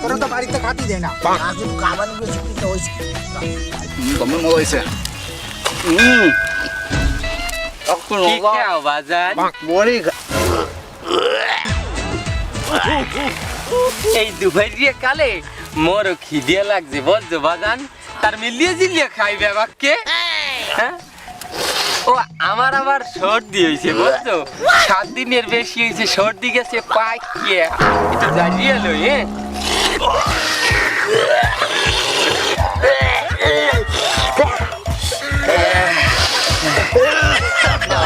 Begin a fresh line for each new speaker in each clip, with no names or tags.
তোরা তো বাড়িতে খাতি দেয় না
রাজীব কামানি বেশি কিনে হয়েছে
দমে মজা হয়েছে
কি খাও বাজান
বড়ি
এই দুপুরিয়া কালে মোরও খিদে লাগছে বলছো বাজান তার মিলিয়ে জিলিয়ে খাইবে বাক্যে হ্যাঁ ও আমার আবার সর্দি হয়েছে বুঝছো 7 দিনের বেশি হয়েছে সর্দি গেছে পাকিয়ে একটু জানিয়ে লো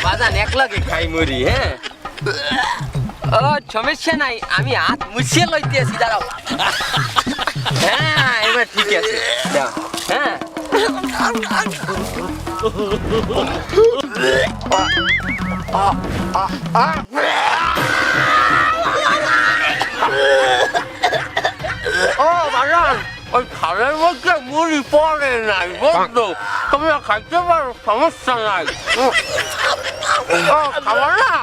বাজান একলাগে খাই মরি হ্যাঁ ও সমস্যা নাই আমি হাত মুছিয়ে লইতে আছি দাঁড়াও হ্যাঁ এবার ঠিক আছে যাও হ্যাঁ ও বাজান ওই খালের মধ্যে মুড়ি পড়ে নাই বুঝলো তুমি খাইতে পারো সমস্যা নাই ও খাবার না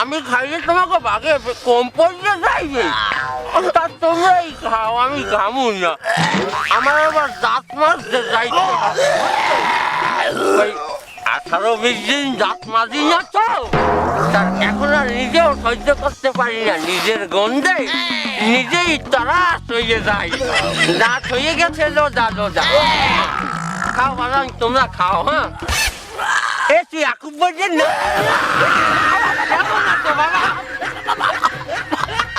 আমি খাইলে তোমাকে বাগে কম পড়লে যাইবে তা তোমরাই খাও আমি ঘামু না আমার আবার দাঁত মাজতে যাইতে 18-20 দিন দাঁত মাজি না তো তার এখন আর নিজেও সহ্য করতে পারি না নিজের গন্ধে নিজেই তারা হয়ে যায় দাঁত হয়ে গেছে লোদা খাও বাজান তোমরা খাও হ্যাঁ এ তুই আকুব বলছেন না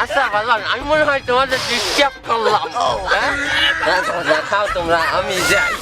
আচ্ছা বাজান আমি মনে হয় তোমাদের ডিস্টার্ব করলাম হ্যাঁ খাও তোমরা আমি যাই